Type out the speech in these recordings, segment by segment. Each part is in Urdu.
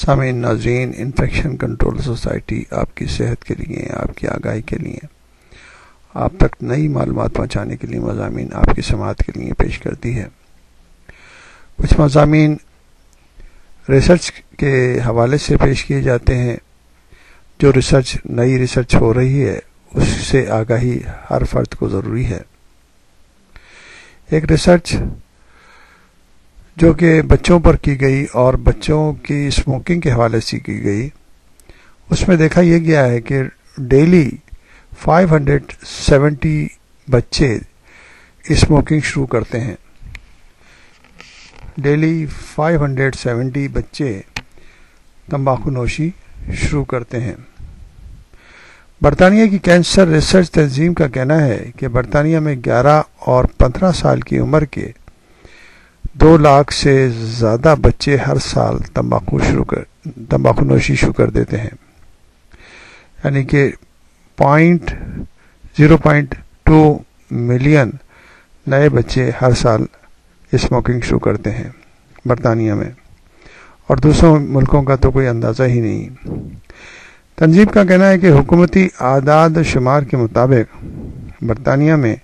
سامعین ناظرین، انفیکشن کنٹرول سوسائٹی آپ کی صحت کے لیے، آپ کی آگاہی کے لیے، آپ تک نئی معلومات پہنچانے کے لیے مضامین آپ کی سماعت کے لیے پیش کرتی ہے۔ کچھ مضامین ریسرچ کے حوالے سے پیش کیے جاتے ہیں۔ جو نئی ریسرچ ہو رہی ہے اس سے آگاہی ہر فرد کو ضروری ہے۔ ایک ریسرچ جو کہ بچوں پر کی گئی اور بچوں کی اسموکنگ کے حوالے سے کی گئی، اس میں دیکھا یہ گیا ہے کہ ڈیلی 570 بچے اسموکنگ شروع کرتے ہیں۔ ڈیلی 570 بچے تمباکو نوشی شروع کرتے ہیں۔ برطانیہ کی کینسر ریسرچ تنظیم کا کہنا ہے کہ برطانیہ میں 11 اور 15 سال کی عمر کے 2 لاکھ سے زیادہ بچے ہر سال تمباکو نوشی شروع کر دیتے ہیں، یعنی کہ 0.2 ملین نئے بچے ہر سال اسموکنگ شروع کرتے ہیں برطانیہ میں، اور دوسروں ملکوں کا تو کوئی اندازہ ہی نہیں۔ تنظیم کا کہنا ہے کہ حکومتی اعداد و شمار کے مطابق برطانیہ میں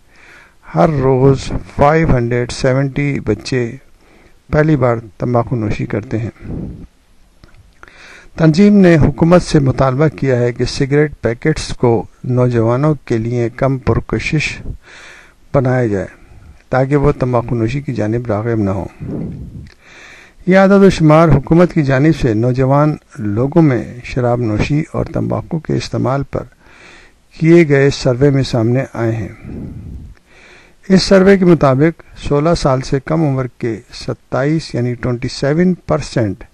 ہر روز 570 بچے پہلی بار تمباکو نوشی کرتے ہیں۔ تنظیم نے حکومت سے مطالبہ کیا ہے کہ سگریٹ پیکٹس کو نوجوانوں کے لیے کم پرکشش بنایا جائے تاکہ وہ تمباکو نوشی کی جانب راغب نہ ہوں۔ یہ اعداد و شمار حکومت کی جانب سے نوجوان لوگوں میں شراب نوشی اور تمباکو کے استعمال پر کیے گئے سروے میں سامنے آئے ہیں۔ اس سروے کے مطابق 16 سال سے کم عمر کے 27 یعنی 27%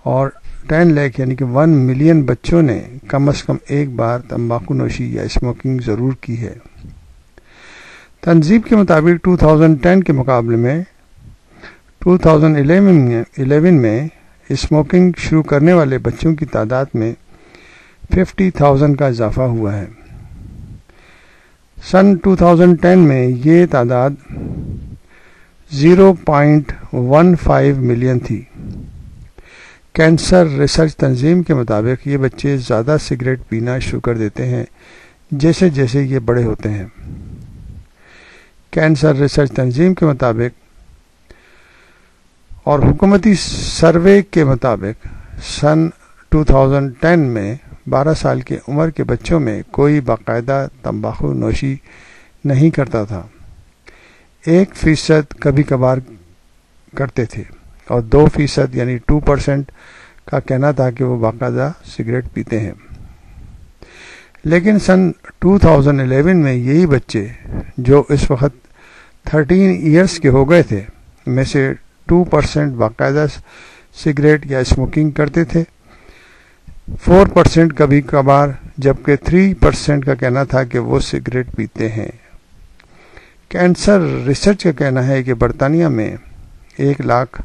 اور 10 لاکھ یعنی کہ 1 ملین بچوں نے کم از کم ایک بار تمباکو نوشی یا اسموکنگ ضرور کی ہے۔ تنظیم کے مطابق 2010 کے مقابلے میں 2011 میں اسموکنگ شروع کرنے والے بچوں کی تعداد میں 50,000 کا اضافہ ہوا ہے۔ سن 2010 میں یہ تعداد 0.15 ملین تھی۔ کینسر ریسرچ تنظیم کے مطابق یہ بچے زیادہ سگریٹ پینا شروع کر دیتے ہیں جیسے جیسے یہ بڑے ہوتے ہیں۔ کینسر ریسرچ تنظیم کے مطابق اور حکومتی سروے کے مطابق سن 2010 میں 12 سال کی عمر کے بچوں میں کوئی باقاعدہ تمباکو نوشی نہیں کرتا تھا۔ 1% کبھی کبھار کرتے تھے اور 2% یعنی 2% کا کہنا تھا کہ وہ باقاعدہ سگریٹ پیتے ہیں۔ لیکن سن 2011 میں یہی بچے جو اس وقت 13 ایئرس کے ہو گئے تھے میں سے 2% باقاعدہ سگریٹ یا اسموکنگ کرتے تھے، 4% کبھی کبھار، جبکہ 3% کا کہنا تھا کہ وہ سگریٹ پیتے ہیں۔ کینسر ریسرچ کا کہنا ہے کہ برطانیہ میں 1 لاکھ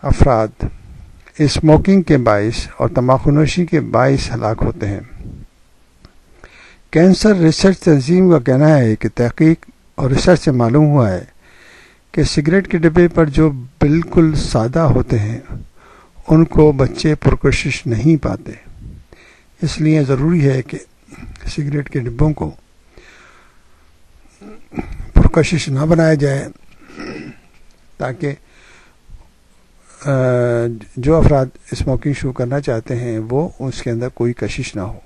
افراد اسموکنگ کے باعث اور تمباکو نوشی کے باعث ہلاک ہوتے ہیں۔ کینسر ریسرچ تنظیم کا کہنا ہے کہ تحقیق اور ریسرچ سے معلوم ہوا ہے کہ سگریٹ کے ڈبے پر جو بالکل سادہ ہوتے ہیں ان کو بچے پرکشش نہیں پاتے، اس لیے ضروری ہے کہ سگریٹ کے ڈبوں کو پرکشش نہ بنایا جائے تاکہ جو افراد اسموکنگ شروع کرنا چاہتے ہیں وہ اس کے اندر کوئی کشش نہ ہو۔